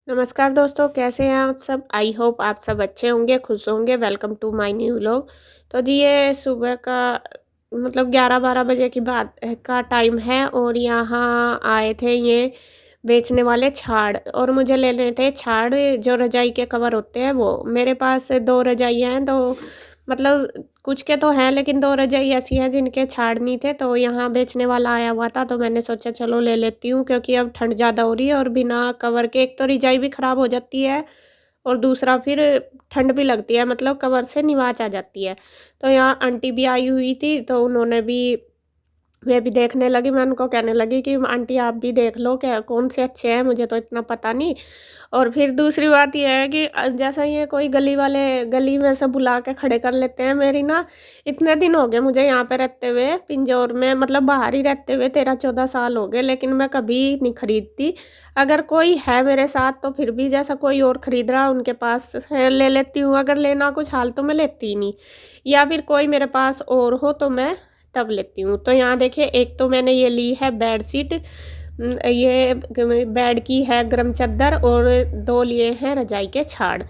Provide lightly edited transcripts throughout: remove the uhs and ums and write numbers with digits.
नमस्कार दोस्तों, कैसे हैं आप सब? आई होप आप सब अच्छे होंगे, खुश होंगे। Welcome to my new vlog. तो जी ये सुबह का मतलब 11-12 बजे की बात का टाइम है और यहाँ आए थे ये बेचने वाले छाड़ और मुझे लेने थे छाड़ जो रजाई के कवर होते हैं वो। मेरे पास 2 रजाइयाँ हैं तो मतलब कुछ के तो हैं लेकिन 2 रजाई ऐसी हैं जिनके छाड़ नहीं थे, तो यहाँ बेचने वाला आया हुआ था तो मैंने सोचा चलो ले लेती हूँ क्योंकि अब ठंड ज़्यादा हो रही है और बिना कवर के एक तो रजाई भी ख़राब हो जाती है और दूसरा फिर ठंड भी लगती है, मतलब कवर से निवाच आ जाती है। तो यहाँ आंटी भी आई हुई थी तो उन्होंने भी वे भी देखने लगी, मैं उनको कहने लगी कि आंटी आप भी देख लो क्या कौन से अच्छे हैं, मुझे तो इतना पता नहीं। और फिर दूसरी बात ये है कि जैसा ये कोई गली वाले गली में से बुला के खड़े कर लेते हैं। मेरी ना इतने दिन हो गए मुझे यहाँ पे रहते हुए पिंजौर में, मतलब बाहर ही रहते हुए 13-14 साल हो गए, लेकिन मैं कभी नहीं खरीदती। अगर कोई है मेरे साथ तो फिर भी जैसा कोई और खरीद रहा है उनके पास है ले लेती हूँ, अगर लेना कुछ हाल तो मैं लेती ही नहीं, या फिर कोई मेरे पास और हो तो मैं तब लेती हूँ। तो यहाँ देखिए एक तो मैंने ये ली है बेडशीट, ये बेड की है गरम चादर और 2 लिए हैं रजाई के छाड़।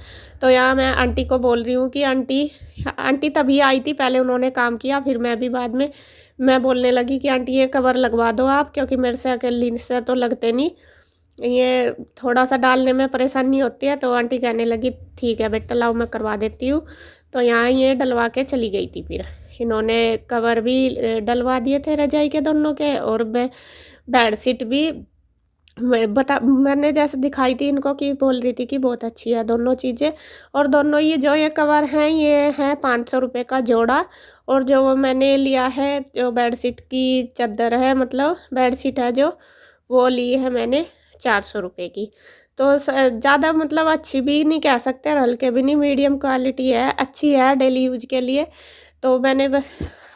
तो यहाँ मैं आंटी को बोल रही हूँ कि आंटी आंटी तभी आई थी, पहले उन्होंने काम किया फिर मैं भी बाद में मैं बोलने लगी कि आंटी ये कवर लगवा दो आप, क्योंकि मेरे से अकेली से तो लगते नहीं, ये थोड़ा-सा डालने में परेशानी होती है। तो आंटी कहने लगी ठीक है बेटा लाओ मैं करवा देती हूँ। तो यहाँ ये डलवा के चली गई थी फिर। इन्होंने कवर भी डलवा दिए थे रजाई के दोनों के और बेडशीट भी मैंने जैसे दिखाई थी इनको कि बोल रही थी कि बहुत अच्छी है दोनों चीज़ें। और दोनों ये कवर हैं ये हैं 500 रुपये का जोड़ा। और जो वो मैंने लिया है जो बेडशीट की चादर है, मतलब बेडशीट है जो, वो ली है मैंने 400 रुपये की। तो ज़्यादा मतलब अच्छी भी नहीं कह सकते और हल्के भी नहीं, मीडियम क्वालिटी है, अच्छी है डेली यूज़ के लिए। तो मैंने बस,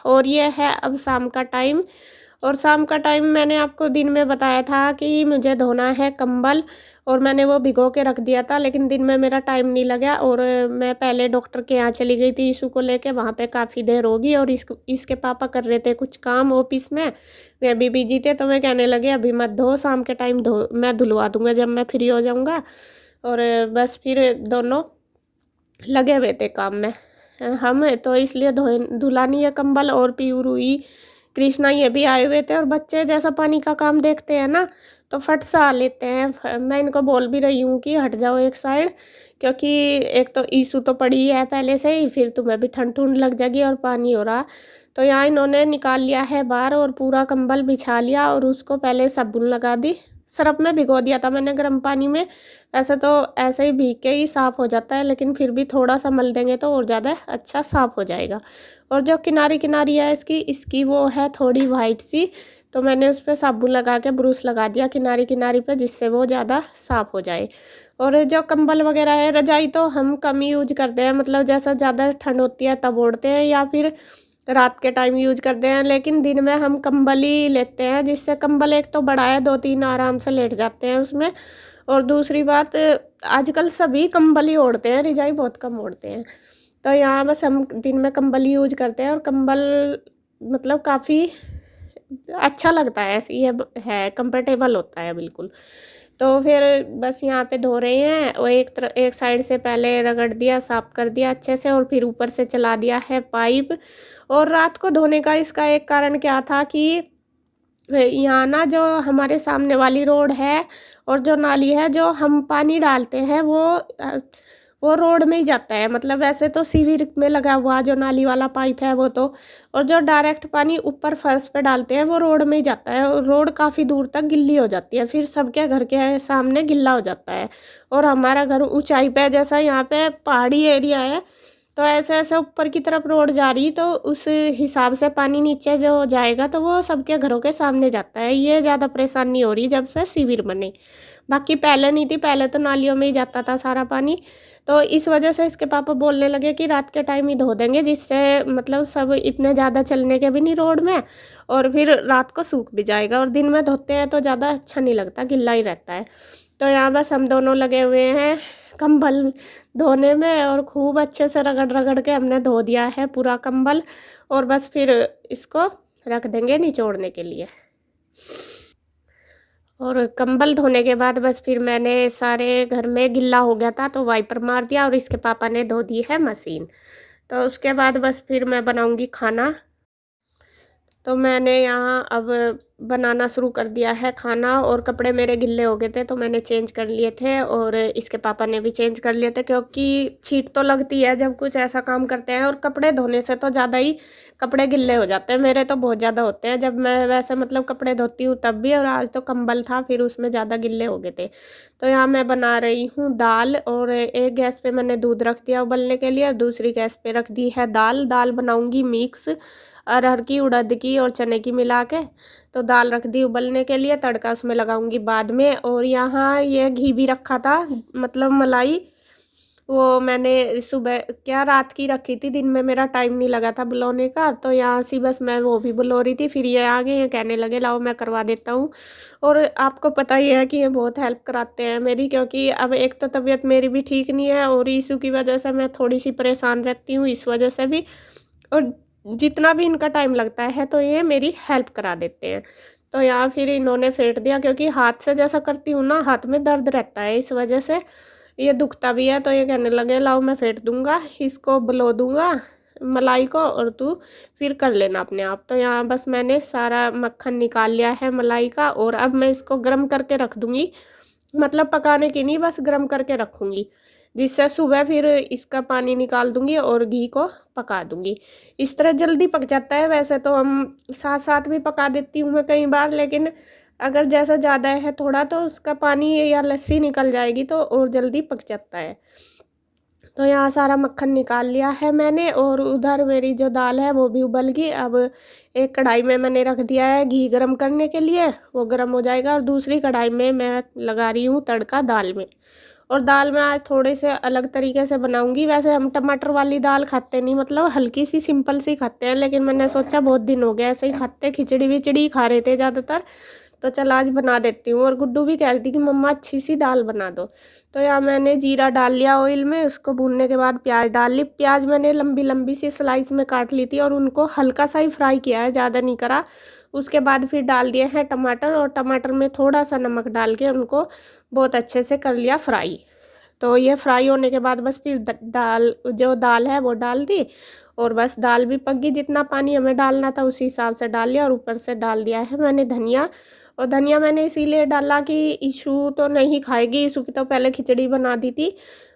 और ये है अब शाम का टाइम, और शाम का टाइम मैंने आपको दिन में बताया था कि मुझे धोना है कंबल और मैंने वो भिगो के रख दिया था, लेकिन दिन में मेरा टाइम नहीं लगा और मैं पहले डॉक्टर के यहाँ चली गई थी इशू को लेके, वहाँ पे काफ़ी देर होगी और इसके पापा कर रहे थे कुछ काम ऑफिस में, वे भी बिजी थे। तो मैं कहने लगे अभी मत धो, शाम के टाइम धो, मैं धुलवा दूंगा जब मैं फ्री हो जाऊँगा। और बस फिर दोनों लगे हुए थे काम में। हम तो इसलिए धुला नहीं है कंबल, और पीयू, रूही, कृष्णा ये भी आए हुए थे और बच्चे जैसा पानी का काम देखते हैं ना तो फट से आ लेते हैं। मैं इनको बोल भी रही हूँ कि हट जाओ एक साइड, क्योंकि एक तो ईसू तो पड़ी है पहले से ही, फिर तुम्हें भी ठंड ठंड लग जाएगी और पानी हो रहा। तो यहाँ इन्होंने निकाल लिया है बाहर और पूरा कंबल बिछा लिया और उसको पहले साबुन लगा दी, सरफ में भिगो दिया था मैंने गर्म पानी में। वैसे तो ऐसे ही भीग के ही साफ़ हो जाता है, लेकिन फिर भी थोड़ा-सा मल देंगे तो और ज़्यादा अच्छा साफ़ हो जाएगा। और जो किनारी-किनारी है इसकी वो है थोड़ी वाइट सी, तो मैंने उस पे साबुन लगा के ब्रुश लगा दिया किनारी-किनारी पे, जिससे वो ज़्यादा साफ़ हो जाए। और जो कंबल वगैरह है, रज़ाई तो हम कम ही यूज़ करते हैं, मतलब जैसा ज़्यादा ठंड होती है तब ओढ़ते हैं या फिर रात के टाइम यूज़ करते हैं, लेकिन दिन में हम कंबल ही लेते हैं, जिससे कंबल एक तो बड़ा है, 2-3 आराम से लेट जाते हैं उसमें। और दूसरी बात आजकल सभी कंबल ही ओढ़ते हैं, रज़ाई बहुत कम ओढ़ते हैं। तो यहाँ बस हम दिन में कंबल ही यूज़ करते हैं और कंबल मतलब काफ़ी अच्छा लगता है, ऐसे ये है कंफर्टेबल होता है बिल्कुल। तो फिर बस यहाँ पे धो रहे हैं और एक साइड से पहले रगड़ दिया, साफ़ कर दिया अच्छे से और फिर ऊपर से चला दिया है पाइप। और रात को धोने का इसका एक कारण क्या था कि यहाँ ना जो हमारे सामने वाली रोड है और जो नाली है जो हम पानी डालते हैं वो रोड में ही जाता है, मतलब वैसे तो सीवर में लगा हुआ जो नाली वाला पाइप है वो तो, और जो डायरेक्ट पानी ऊपर फर्श पे डालते हैं वो रोड में ही जाता है और रोड काफ़ी दूर तक गिल्ली हो जाती है, फिर सबके घर के सामने गिल्ला हो जाता है। और हमारा घर ऊंचाई पे, जैसा यहाँ पे पहाड़ी एरिया है तो ऐसे-ऐसे ऊपर की तरफ रोड जा रही, तो उस हिसाब से पानी नीचे जो जाएगा तो वो सबके घरों के सामने जाता है। ये ज़्यादा परेशानी हो रही है जब से शिविर बने। बाकी पहले नहीं थी, पहले तो नालियों में ही जाता था सारा पानी। तो इस वजह से इसके पापा बोलने लगे कि रात के टाइम ही धो देंगे, जिससे मतलब सब इतने ज़्यादा चलने के भी नहीं रोड में और फिर रात को सूख भी जाएगा, और दिन में धोते हैं तो ज़्यादा अच्छा नहीं लगता, गिल्ला ही रहता है। तो यहाँ बस हम दोनों लगे हुए हैं कंबल धोने में और खूब अच्छे से रगड़-रगड़ के हमने धो दिया है पूरा कंबल, और बस फिर इसको रख देंगे निचोड़ने के लिए। और कंबल धोने के बाद बस फिर मैंने सारे घर में गिल्ला हो गया था तो वाइपर मार दिया और इसके पापा ने धो दी है मशीन। तो उसके बाद बस फिर मैं बनाऊँगी खाना। तो मैंने यहाँ अब बनाना शुरू कर दिया है खाना और कपड़े मेरे गिल्ले हो गए थे तो मैंने चेंज कर लिए थे और इसके पापा ने भी चेंज कर लिए थे क्योंकि छीट तो लगती है जब कुछ ऐसा काम करते हैं और कपड़े धोने से तो ज़्यादा ही कपड़े गिल्ले हो जाते हैं। मेरे तो बहुत ज़्यादा होते हैं जब मैं वैसे मतलब कपड़े धोती हूँ तब भी, और आज तो कंबल था फिर उसमें ज़्यादा गिल्ले हो गए थे। तो यहाँ मैं बना रही हूँ दाल और एक गैस पे मैंने दूध रख दिया उबलने के लिए और दूसरी गैस पे रख दी है दाल। दाल बनाऊँगी मिक्स अरहर की, उड़द की और चने की मिला के। तो दाल रख दी उबलने के लिए, तड़का उसमें लगाऊंगी बाद में। और यहाँ ये घी भी रखा था, मतलब मलाई, वो मैंने सुबह क्या रात की रखी थी, दिन में मेरा टाइम नहीं लगा था बुलाने का। तो यहाँ से बस मैं वो भी बुलो रही थी, फिर ये आ गए, ये कहने लगे लाओ मैं करवा देता हूँ। और आपको पता ही है कि ये बहुत हेल्प कराते हैं मेरी, क्योंकि अब एक तो तबीयत मेरी भी ठीक नहीं है और इशू की वजह से मैं थोड़ी सी परेशान रहती हूँ इस वजह से भी। और जितना भी इनका टाइम लगता है तो ये मेरी हेल्प करा देते हैं। तो यहाँ फिर इन्होंने फेंट दिया क्योंकि हाथ से जैसा करती हूँ ना, हाथ में दर्द रहता है, इस वजह से ये दुखता भी है। तो ये कहने लगे लाओ मैं फेंट दूंगा, इसको बुलो दूंगा मलाई को और तू फिर कर लेना अपने आप। तो यहाँ बस मैंने सारा मक्खन निकाल लिया है मलाई का और अब मैं इसको गर्म करके रख दूंगी, मतलब पकाने की नहीं, बस गर्म करके रखूँगी, जिससे सुबह फिर इसका पानी निकाल दूँगी और घी को पका दूँगी। इस तरह जल्दी पक जाता है। वैसे तो हम साथ-साथ भी पका देती हूँ मैं कई बार, लेकिन अगर जैसा ज़्यादा है थोड़ा तो उसका पानी या लस्सी निकल जाएगी तो और जल्दी पक जाता है। तो यहाँ सारा मक्खन निकाल लिया है मैंने और उधर मेरी जो दाल है वो भी उबल गई। अब एक कढ़ाई में मैंने रख दिया है घी गरम करने के लिए, वो गरम हो जाएगा और दूसरी कढ़ाई में मैं लगा रही हूँ तड़का दाल में। और दाल मैं आज थोड़े से अलग तरीके से बनाऊंगी। वैसे हम टमाटर वाली दाल खाते नहीं, मतलब हल्की सी सिंपल सी खाते हैं, लेकिन मैंने सोचा बहुत दिन हो गया ऐसे ही खाते, खिचड़ी विचड़ी खा रहे थे ज़्यादातर, तो चल आज बना देती हूँ। और गुड्डू भी कह रही थी कि मम्मा अच्छी सी दाल बना दो। तो यहाँ मैंने जीरा डाल लिया ऑयल में, उसको भूनने के बाद प्याज डाल ली। प्याज मैंने लंबी लंबी सी स्लाइस में काट ली थी और उनको हल्का सा ही फ्राई किया है, ज़्यादा नहीं करा। उसके बाद फिर डाल दिए हैं टमाटर और टमाटर में थोड़ा सा नमक डाल के उनको बहुत अच्छे से कर लिया फ्राई। तो ये फ्राई होने के बाद बस फिर दाल, जो दाल है वो डाल दी और बस दाल भी पक गई। जितना पानी हमें डालना था उसी हिसाब से डाल लिया और ऊपर से डाल दिया है मैंने धनिया। और धनिया मैंने इसीलिए डाला कि ईशू तो नहीं खाएगी, ईशू की तो पहले खिचड़ी बना दी थी,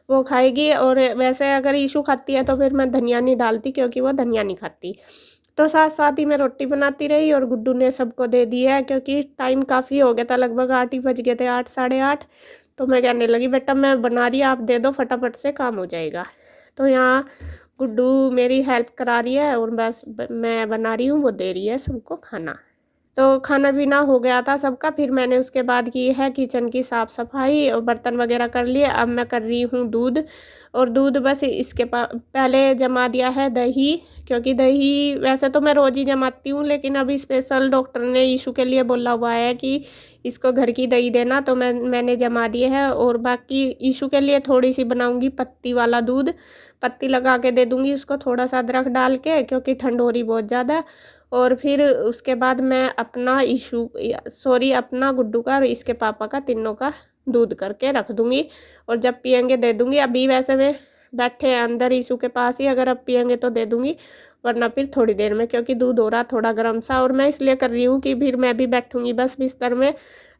वो खाएगी। और वैसे अगर ईशू खाती है तो फिर मैं धनिया नहीं डालती क्योंकि वो धनिया नहीं खाती। तो साथ साथ ही मैं रोटी बनाती रही और गुड्डू ने सबको दे दी है क्योंकि टाइम काफ़ी हो गया था, लगभग 8 ही बज गए थे, 8 साढ़े 8। तो मैं कहने लगी बेटा मैं बना रही, आप दे दो फटाफट से काम हो जाएगा। तो यहाँ गुड्डू मेरी हेल्प करा रही है और बस मैं बना रही हूँ, वो दे रही है सबको खाना। तो खाना पीना हो गया था सबका, फिर मैंने उसके बाद की है किचन की साफ़ सफाई और बर्तन वगैरह कर लिए। अब मैं कर रही हूँ दूध, और दूध बस इसके पहले जमा दिया है दही, क्योंकि दही वैसे तो मैं रोज़ ही जमाती हूँ, लेकिन अभी स्पेशल डॉक्टर ने इशू के लिए बोला हुआ है कि इसको घर की दही देना, तो मैंने जमा दिए है। और बाकी इशू के लिए थोड़ी सी बनाऊँगी पत्ती वाला दूध, पत्ती लगा के दे दूँगी उसको थोड़ा सा अदरक डाल के, क्योंकि ठंड हो रही बहुत ज़्यादा। और फिर उसके बाद मैं अपना अपना गुड्डू का और इसके पापा का, तीनों का दूध करके रख दूँगी और जब पियेंगे दे दूँगी। अभी वैसे में बैठे हैं अंदर ईशू के पास ही, अगर अब पियेंगे तो दे दूँगी, वरना फिर थोड़ी देर में, क्योंकि दूध हो रहा थोड़ा गर्म सा। और मैं इसलिए कर रही हूँ कि फिर मैं भी बैठूँगी बस बिस्तर में,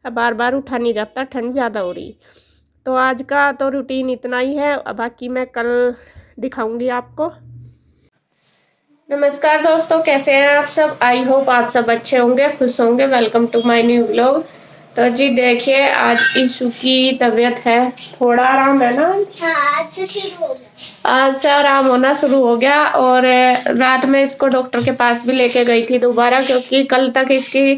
बार बार उठा नहीं जाता, ठंड ज़्यादा हो रही। तो आज का तो रूटीन इतना ही है, बाकी मैं कल दिखाऊँगी आपको। नमस्कार दोस्तों, कैसे हैं आप सब? आई होप आप सब अच्छे होंगे, खुश होंगे। Welcome to my new vlog. तो जी देखिए, आज ईशू की तबीयत है, थोड़ा आराम है ना, आज से शुरू हो गया, आज से आराम होना शुरू हो गया। और रात में इसको डॉक्टर के पास भी लेके गई थी दोबारा, क्योंकि कल तक इसकी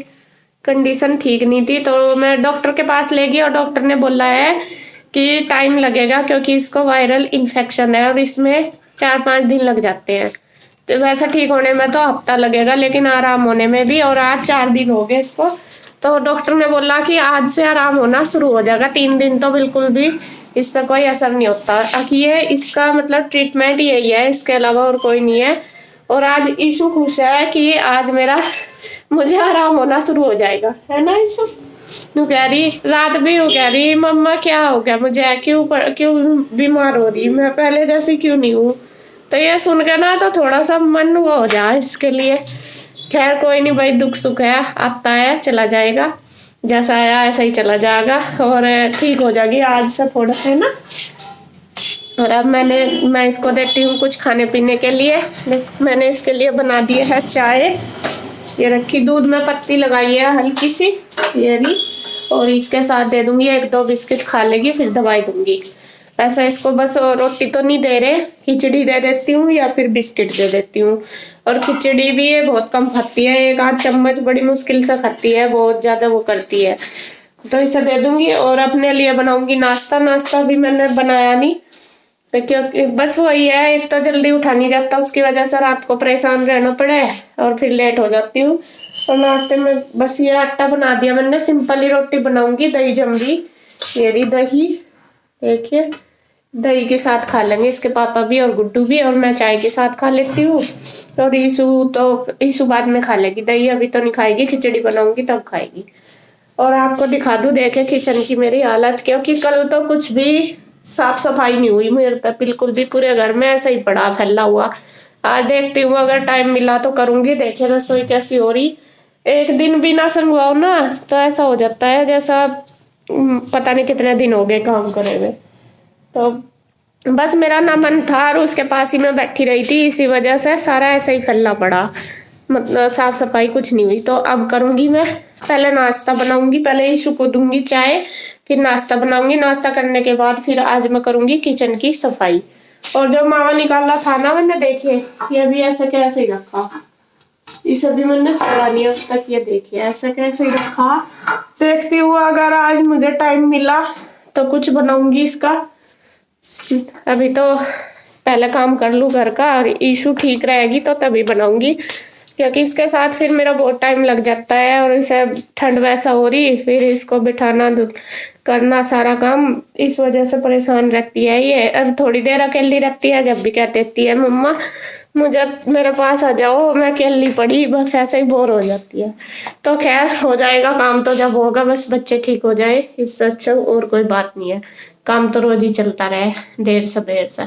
कंडीशन ठीक नहीं थी। तो मैं डॉक्टर के पास ले गई और डॉक्टर ने बोला है कि टाइम लगेगा, क्योंकि इसको वायरल इन्फेक्शन है और इसमें 4-5 दिन लग जाते हैं। तो वैसे ठीक होने में तो हफ्ता लगेगा, लेकिन आराम होने में भी। और आज 4 दिन हो गए इसको, तो डॉक्टर ने बोला कि आज से आराम होना शुरू हो जाएगा, 3 दिन तो बिल्कुल भी इस पर कोई असर नहीं होता। ये इसका मतलब ट्रीटमेंट यही है, इसके अलावा और कोई नहीं है। और आज ईशू खुश है कि आज मुझे आराम होना शुरू हो जाएगा, है ना ईशू? वो कह रही रात भी, वो कह रही मम्मा क्या हो गया मुझे, क्यों बीमार हो रही, मैं पहले जैसी क्यों नहीं हूँ। तो ये सुनकर ना तो थोड़ा सा मन वो हो जाए इसके लिए। खैर कोई नहीं भाई, दुख सुख है, आता है चला जाएगा, जैसा आया ऐसा ही चला जाएगा और ठीक हो जाएगी आज से थोड़ा सा, है ना। और अब मैं इसको देती हूँ कुछ खाने पीने के लिए। मैंने इसके लिए बना दिया है चाय, ये रखी, दूध में पत्ती लगाई है हल्की सी, ये रही। और इसके साथ दे दूंगी 1-2 बिस्किट, खा लेगी फिर दवाई दूंगी। ऐसा इसको बस रोटी तो नहीं दे रहे, खिचड़ी दे देती हूँ या फिर बिस्किट दे देती हूँ। और खिचड़ी भी ये बहुत कम खाती है, 1-8 चम्मच बड़ी मुश्किल से खाती है, बहुत ज़्यादा वो करती है। तो इसे दे दूंगी और अपने लिए बनाऊंगी नाश्ता भी मैंने बनाया नहीं, क्योंकि बस वही है, एक तो जल्दी उठा नहीं जाता, उसकी वजह से रात को परेशान रहना पड़े और फिर लेट हो जाती हूँ। और नाश्ते में बस ये आटा बना दिया मैंने, सिंपल ही रोटी बनाऊंगी, दही जम गई, ये रही दही, देखिए दही के साथ खा लेंगे इसके पापा भी और गुड्डू भी, और मैं चाय के साथ खा लेती हूँ। और ईशु बाद में खा लेगी, दही अभी तो नहीं खाएगी, खिचड़ी बनाऊंगी तब खाएगी। और आपको दिखा दूं, देखे किचन की मेरी हालत, क्योंकि कल तो कुछ भी साफ सफाई नहीं हुई मेरे पे बिल्कुल भी, पूरे घर में ऐसा ही पड़ा फैला हुआ। आज देखती हूँ अगर टाइम मिला तो करूंगी, देखे रसोई कैसी हो रही। एक दिन भी ना संगवाओ ना तो ऐसा हो जाता है जैसा पता नहीं कितने दिन हो गए काम करे हुए। तो बस मेरा ना मन था और उसके पास ही मैं बैठी रही थी, इसी वजह से सारा ऐसा ही फैला पड़ा, मतलब साफ सफाई कुछ नहीं हुई। तो अब करूंगी मैं, पहले नाश्ता बनाऊंगी, पहले ईशु को दूंगी चाय, फिर नाश्ता बनाऊंगी, नाश्ता करने के बाद फिर आज मैं करूंगी किचन की सफाई। और जो मावा निकाला था ना मैंने, देखिए ये भी ऐसे कैसे ही रखा, इसे भी मैंने छोड़ा नहीं अब तक, ये देखिए ऐसे कैसे ही रखा। देखती हूँ अगर आज मुझे टाइम मिला तो कुछ बनाऊंगी इसका, अभी तो पहले काम कर लूँ घर का, और ईशु ठीक रहेगी तो तभी बनाऊंगी, क्योंकि इसके साथ फिर मेरा बहुत टाइम लग जाता है। और इसे ठंड वैसा हो रही, फिर इसको बिठाना करना सारा काम, इस वजह से परेशान रहती है ये। और थोड़ी देर अकेली रखती है, जब भी कह देती है मम्मा मुझे मेरे पास आ जाओ, मैं अकेली पड़ी, बस ऐसे ही बोर हो जाती है। तो खैर हो जाएगा काम तो जब होगा, बस बच्चे ठीक हो जाए, इससे अच्छा और कोई बात नहीं है। काम तो रोज ही चलता रहे, देर सबेर से।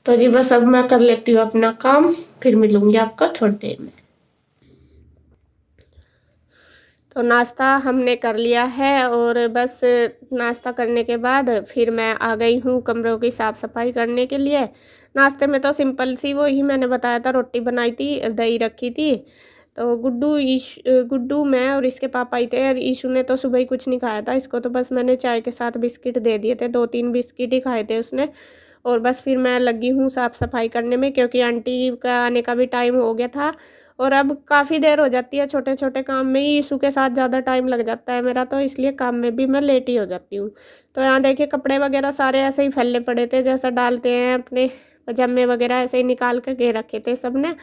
तो जी बस अब मैं कर लेती हूँ अपना काम, फिर मिलूंगी आपको थोड़ी देर में। तो नाश्ता हमने कर लिया है और बस नाश्ता करने के बाद फिर मैं आ गई हूँ कमरों की साफ़ सफाई करने के लिए। नाश्ते में तो सिंपल सी वो ही मैंने बताया था, रोटी बनाई थी, दही रखी थी। तो गुड्डू मैं और इसके पापा ही थे, और ईशु ने तो सुबह ही कुछ नहीं खाया था, इसको तो बस मैंने चाय के साथ बिस्किट दे दिए थे, 2-3 बिस्किट ही खाए थे उसने। और बस फिर मैं लगी हूँ साफ़ सफाई करने में, क्योंकि आंटी का आने का भी टाइम हो गया था और अब काफ़ी देर हो जाती है, छोटे छोटे काम में ही ईशु के साथ ज़्यादा टाइम लग जाता है मेरा, तो इसलिए काम में भी मैं लेट ही हो जाती हूँ। तो यहाँ देखिए कपड़े वगैरह सारे ऐसे ही फैले पड़े थे, जैसा डालते हैं अपने पजामे वगैरह, ऐसे ही निकाल कर के रखे थे सब ने।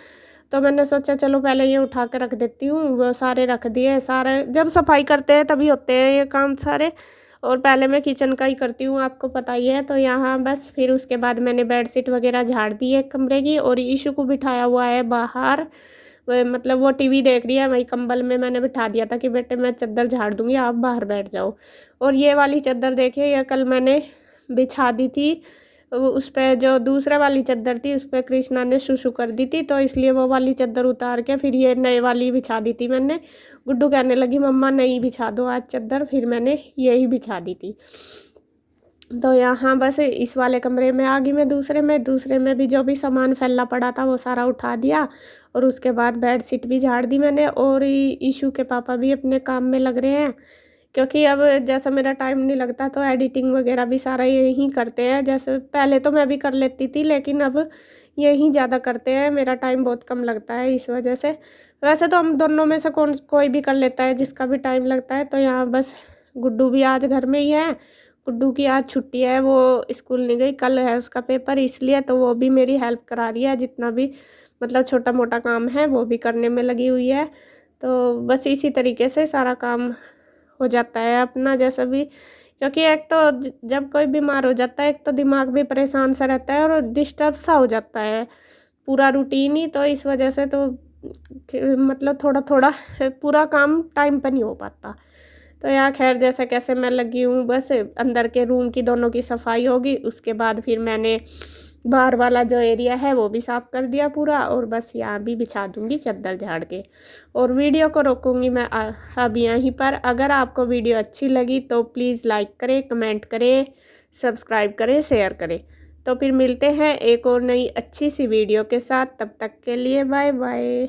तो मैंने सोचा चलो पहले ये उठा कर रख देती हूँ, वो सारे रख दिए। सारे जब सफाई करते हैं तभी होते हैं ये काम सारे, और पहले मैं किचन का ही करती हूँ, आपको पता ही है। तो यहाँ बस फिर उसके बाद मैंने बेडशीट वगैरह झाड़ दी है कमरे की, और ईशू को बिठाया हुआ है बाहर, मतलब वो टीवी देख रही है, वही कंबल में मैंने बिठा दिया था कि बेटे मैं चादर झाड़ दूँगी, आप बाहर बैठ जाओ। और ये वाली चादर देखिए, ये कल मैंने बिछा दी थी, उस पे जो दूसरा वाली चादर थी उस पर कृष्णा ने शूशू कर दी थी, तो इसलिए वो वाली चादर उतार के फिर ये नए वाली बिछा दी थी मैंने। गुड्डू कहने लगी मम्मा नई बिछा दो आज चादर, फिर मैंने यही बिछा दी थी। तो यहाँ बस इस वाले कमरे में आ गई मैं, दूसरे में भी जो भी सामान फैला पड़ा था वो सारा उठा दिया, और उसके बाद बेडशीट भी झाड़ दी मैंने। और ईशू के पापा भी अपने काम में लग रहे हैं, क्योंकि अब जैसा मेरा टाइम नहीं लगता तो एडिटिंग वगैरह भी सारा यही करते हैं। जैसे पहले तो मैं भी कर लेती थी, लेकिन अब यही ज़्यादा करते हैं, मेरा टाइम बहुत कम लगता है इस वजह से। वैसे तो हम दोनों में से कोई भी कर लेता है जिसका भी टाइम लगता है। तो यहाँ बस गुड्डू भी आज घर में ही है, गुड्डू की आज छुट्टी है, वो स्कूल नहीं गई, कल है उसका पेपर, इसलिए तो वो भी मेरी हेल्प करा रही है, जितना भी मतलब छोटा मोटा काम है वो भी करने में लगी हुई है। तो बस इसी तरीके से सारा काम हो जाता है अपना, जैसा भी, क्योंकि एक तो जब कोई बीमार हो जाता है, एक तो दिमाग भी परेशान सा रहता है और डिस्टर्ब सा हो जाता है पूरा रूटीन ही, तो इस वजह से तो मतलब थोड़ा थोड़ा पूरा काम टाइम पर नहीं हो पाता। तो यहाँ खैर जैसे कैसे मैं लगी हूँ, बस अंदर के रूम की दोनों की सफाई होगी, उसके बाद फिर मैंने बाहर वाला जो एरिया है वो भी साफ़ कर दिया पूरा, और बस यहाँ भी बिछा दूँगी चद्दर झाड़ के, और वीडियो को रोकूँगी मैं अब यहीं पर। अगर आपको वीडियो अच्छी लगी तो प्लीज़ लाइक करें, कमेंट करें, सब्सक्राइब करें, शेयर करें। तो फिर मिलते हैं एक और नई अच्छी सी वीडियो के साथ, तब तक के लिए बाय बाय।